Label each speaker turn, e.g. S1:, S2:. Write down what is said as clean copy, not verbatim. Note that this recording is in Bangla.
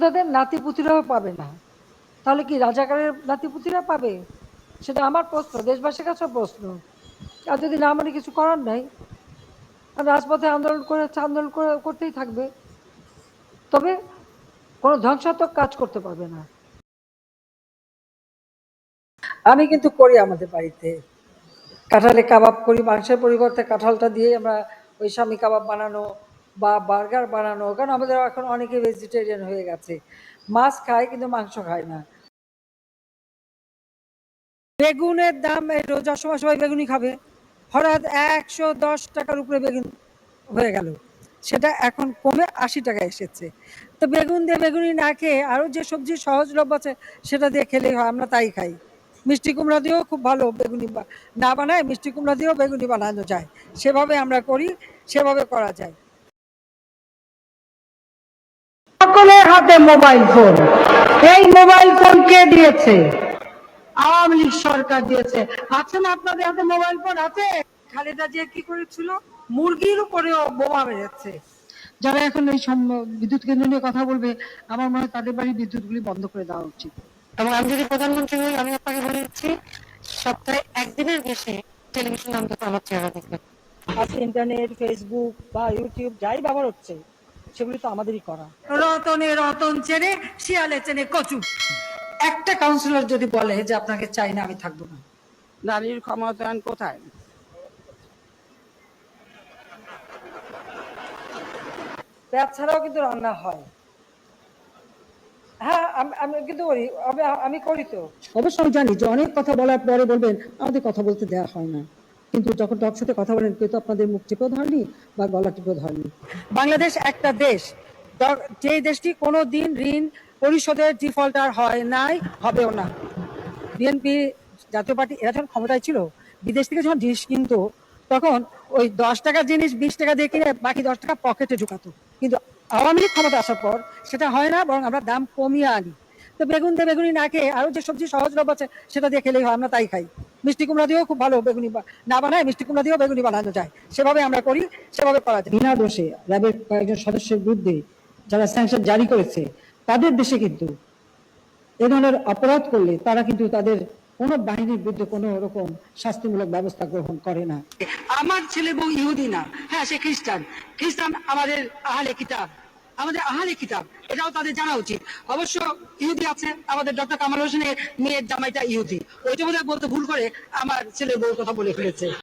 S1: তাদের নাতিপুতিরাও পাবে না। তাহলে কি রাজাকারের নাতিপুতিরা পাবে? সেটা আমার প্রশ্ন, দেশবাসীর কাছে প্রশ্ন। আর যদি না মানে কিছু করার নাই, রাজপথে আন্দোলন করে আন্দোলন করতেই থাকবে, তবে কোনো ধ্বংসাত্মক কাজ করতে পারবে না। আমি কিন্তু করি আমাদের বাড়িতে কাঁঠালে কাবাব করি, মাংসের পরিবর্তে কাঁঠালটা দিয়ে আমরা ওই স্বামী কাবাব বানানো বা বার্গার বানানো, কারণ আমাদের এখন অনেকে ভেজিটেরিয়ান হয়ে গেছে, মাছ খায় কিন্তু মাংস খায় না। বেগুনের দাম রোজার সময় সবাই বেগুনি খাবে, হঠাৎ 110 টাকার উপরে বেগুন হয়ে গেল, সেটা এখন কমে 80 টাকা এসেছে। তো বেগুন দিয়ে বেগুনি না খেয়ে আরও যে সবজি সহজলভ্য আছে সেটা দিয়ে খেলেই হয়, আমরা তাই খাই। মিষ্টি কুমড়া দিয়েও খুব ভালো বেগুনি না বানায়, মিষ্টি কুমড়া দিয়েও বেগুনি বানানো যায়, সেভাবে আমরা করি, সেভাবে করা যায়। সকলের হাতে মোবাইল ফোন, এই মোবাইল ফোন কে দিয়েছে? আওয়ামী লীগ সরকার দিয়েছে। আছে না আপনাদের হাতে মোবাইল ফোন? আছে। খালেদা জিয়া কি করেছিল? মুরগির উপরেও বোমা মেরেছে। যারা এখন এই বিদ্যুৎ কেন্দ্র নিয়ে কথা বলবে, আমার মনে হয় তাদের বাড়ির বিদ্যুৎগুলি বন্ধ করে দেওয়া উচিত।
S2: এবং আমি যদি প্রধানমন্ত্রী হই, আমি আপনাকে বলে দিচ্ছি, সপ্তাহে একদিনের বেশি টেলিভিশন অন্তত আমার চেহারা দেখবেন।
S1: আজকে ইন্টারনেট, ফেসবুক বা ইউটিউব যাই ব্যবহার হচ্ছে, সেগুলি তো আমাদেরই করা। রতনে রতন চেনে, শিয়ালে চেনে কচু। একটা কাউন্সিলর যদি বলে যে আপনাকে চাই না, আমি থাকবো না।
S3: নারীর ক্ষমতায়ন কোথায়?
S1: পেঁয়াজ ছাড়াও কিন্তু রান্না হয়। হ্যাঁ, আমি কিন্তু করি, আমি করি তো। অবশ্য আমি জানি যে অনেক কথা বলার পরে বলবেন আমাদের কথা বলতে দেওয়া হয় না, কিন্তু যখন টক সাথে কথা বলেন কেউ তো আপনাদের মুখ টিপেও ধরেনি বা গলা টিপেও ধরেনি। বাংলাদেশ একটা দেশ, যে দেশটি কোনো দিন ঋণ পরিশোধের ডিফল্টার হয় নাই, হবেও না। বিএনপি, জাতীয় পার্টি, এরা যখন ক্ষমতায় ছিল, বিদেশ থেকে যখন জিনিস কিনতো, তখন ওই 10 টাকার জিনিস 20 টাকা দিয়ে কিনে বাকি 10 টাকা পকেটে ঢুকাতো। কিন্তু আওয়ামী লীগ ক্ষমতা আসার পর সেটা হয় না, বরং আমরা দাম কমিয়ে আনি। তো বেগুন দিয়ে বেগুনি না খেয়ে আরো যে সবজি সহজলভ্য আছে সেটা দিয়ে খেলেই হয়, আমরা তাই খাই। মিষ্টি কুমড়া দিয়েও খুব ভালো বেগুনি না বানায়, মিষ্টি কুমড়া দিয়েও বেগুনি বানানো যায়, সেভাবে আমরা করি, সেভাবে করা যায়। বিনা দোষে র্যাবের কয়েকজন সদস্যের বিরুদ্ধে যারা স্যাংশন জারি করেছে, তাদের দেশে কিন্তু এ ধরনের অপরাধ করলে তারা কিন্তু তাদের কোন বাহিনীর বিরুদ্ধে কোন রকম শাস্তিমূলক ব্যবস্থা গ্রহণ করে না। আমার ছেলে বউ ইহুদি না, হ্যাঁ সে খ্রিস্টান, খ্রিস্টান আমাদের আহলে কিতাব, আমাদের আহলে কিতাব, এটাও তাদের জানা উচিত। অবশ্য ইহুদি আছে, আমাদের ডক্টর কামাল হোসেনের মেয়ের জামাইটা ইহুদি, ওইটা বোধহয় বলতে ভুল করে আমার ছেলে বউর কথা বলে ফেলেছে।